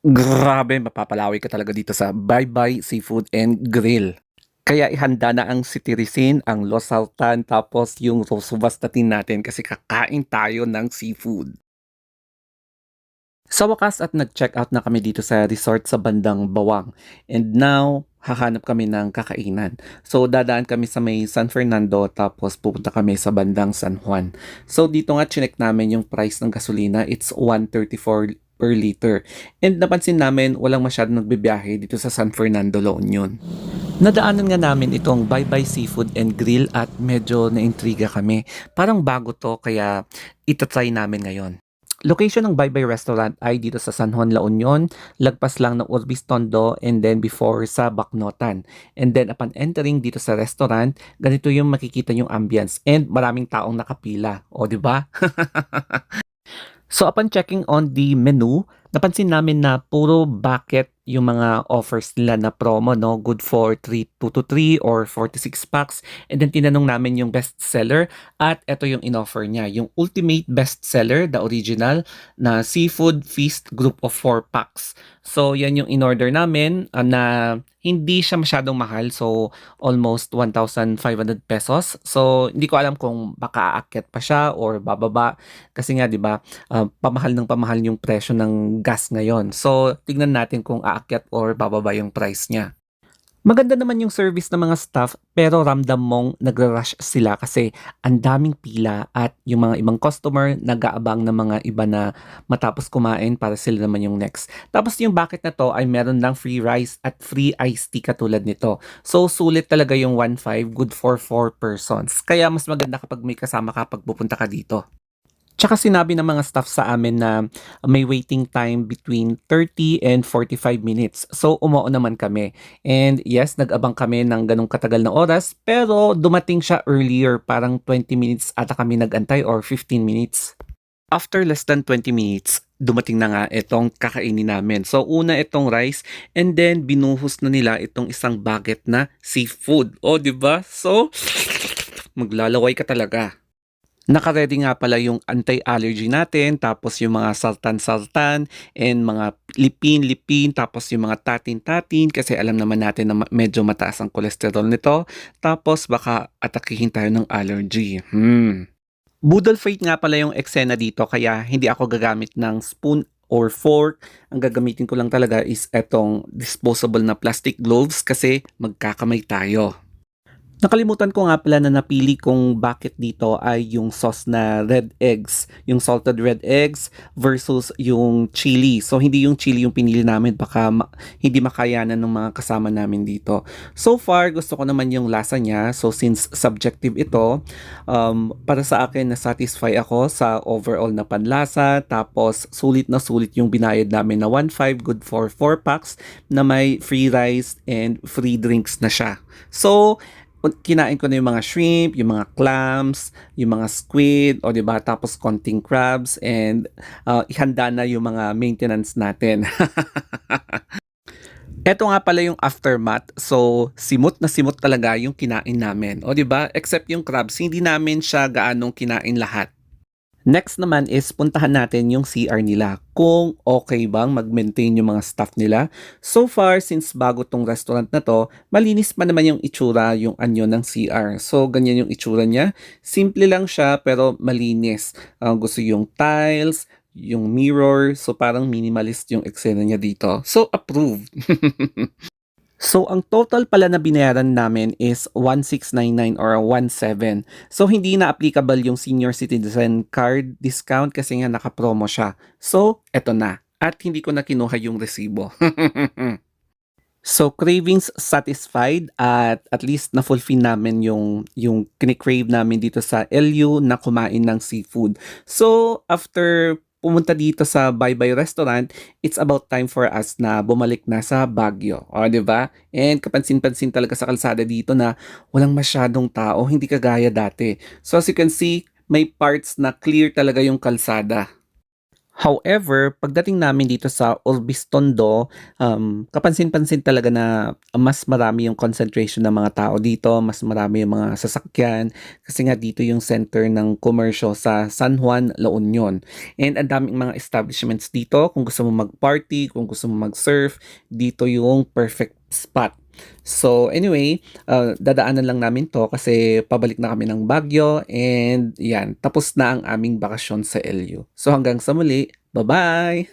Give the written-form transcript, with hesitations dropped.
Grabe, mapapalawi ka talaga dito sa Bye Bye Seafood and Grill. Kaya ihanda na ang sitirisin, ang losartan, tapos yung rosubastatin natin kasi kakain tayo ng seafood. Sa wakas at nag-check-out na kami dito sa resort sa bandang Bawang. And now, hahanap kami ng kakainan. So, dadaan kami sa may San Fernando tapos pupunta kami sa bandang San Juan. So, dito nga chinek namin yung price ng gasolina. It's 134 per liter. And napansin namin walang masyadong nagbibiyahe dito sa San Fernando, La Union. Nadaanan nga namin itong Bye Bye Seafood and Grill at medyo naintriga kami. Parang bago to kaya itatry namin ngayon. Location ng Bye Bye Restaurant ay dito sa San Juan, La Union, lagpas lang ng Urbis Tondo and then before sa Bacnotan. And then upon entering dito sa restaurant, ganito yung makikita yung ambience and maraming taong nakapila. O, di ba? So upon checking on the menu, napansin namin na puro bucket yung mga offers nila na promo, no? Good for 2 to 3 or 4 to 6 packs. And then tinanong namin yung best seller at ito yung in-offer niya. Yung ultimate best seller, the original, na seafood feast group of 4 packs. So yan yung in-order namin na hindi siya masyadong mahal. So almost 1,500 pesos. So hindi ko alam kung baka aakyat pa siya or bababa. Kasi nga 'di ba, pamahal ng pamahal yung presyo ng gas ngayon. So, tignan natin kung aakyat or bababa yung price niya. Maganda naman yung service ng mga staff pero ramdam mong nagra-rush sila kasi ang daming pila at yung mga ibang customer nag-aabang ng mga iba na matapos kumain para sila naman yung next. Tapos yung bucket na to ay meron lang free rice at free iced tea katulad nito. So sulit talaga yung 1.5, good for 4 persons. Kaya mas maganda kapag may kasama ka pag pupunta ka dito. Tsaka sinabi ng mga staff sa amin na may waiting time between 30 and 45 minutes. So, umuo naman kami. And yes, nag-abang kami ng ganong katagal na oras, pero dumating siya earlier, parang 20 minutes ata kami nag-antay or 15 minutes. After less than 20 minutes, dumating na nga itong kakainin namin. So, una itong rice and then binuhos na nila itong isang bucket na seafood. O, di ba? So, maglalaway ka talaga. Naka-ready nga pala yung anti-allergy natin, tapos yung mga saltan-saltan, and mga lipin-lipin, tapos yung mga tatin-tatin, kasi alam naman natin na medyo mataas ang kolesterol nito, tapos baka atakihin tayo ng allergy. Budol fight nga pala yung eksena dito, kaya hindi ako gagamit ng spoon or fork. Ang gagamitin ko lang talaga is etong disposable na plastic gloves kasi magkakamay tayo. Nakalimutan ko nga pala na napili kong bucket dito ay yung sauce na red eggs, yung salted red eggs versus yung chili. So hindi yung chili yung pinili namin, baka hindi makayanan ng mga kasama namin dito. So far, gusto ko naman yung lasa niya. So since subjective ito, para sa akin na-satisfy ako sa overall na panlasa. Tapos sulit na sulit yung binayad namin na 1.5, good for 4 packs na may free rice and free drinks na siya. So, kinain ko na yung mga shrimp, yung mga clams, yung mga squid, o 'di ba? Tapos konting crabs and ihanda na yung mga maintenance natin. Eto nga pala yung aftermath. So, simot na talaga yung kinain namin. O 'di ba? Except yung crabs, hindi namin siya gaanong kinain lahat. Next naman is puntahan natin yung CR nila. Kung okay bang mag-maintain yung mga staff nila. So far, since bago tong restaurant na to, malinis pa naman yung itsura, yung anyo ng CR. So, ganyan yung itsura niya. Simple lang siya pero malinis. Gusto yung tiles, yung mirror. So, parang minimalist yung eksena niya dito. So, approved. So, ang total pala na binayaran namin is 1,699 or 1,700. So, hindi na applicable yung senior citizen card discount kasi nga naka-promo siya. So, eto na. At hindi ko na kinuha yung resibo. So, cravings satisfied at least na-fulfill namin yung kinikrave namin dito sa LU na kumain ng seafood. So, after pumunta dito sa Bye Bye Restaurant, it's about time for us na bumalik na sa Baguio. O, di ba? And kapansin-pansin talaga sa kalsada dito na walang masyadong tao, hindi kagaya dati. So, as you can see, may parts na clear talaga yung kalsada. However, pagdating namin dito sa Urbistondo, kapansin-pansin talaga na mas marami yung concentration ng mga tao dito, mas marami yung mga sasakyan, kasi nga dito yung center ng komersyo sa San Juan, La Union. And ang daming mga establishments dito, kung gusto mo mag-party, kung gusto mo mag-surf, dito yung perfect spot. So anyway, dadaanan lang namin to kasi pabalik na kami ng Baguio and yan, tapos na ang aming bakasyon sa LU. So hanggang sa muli, bye-bye!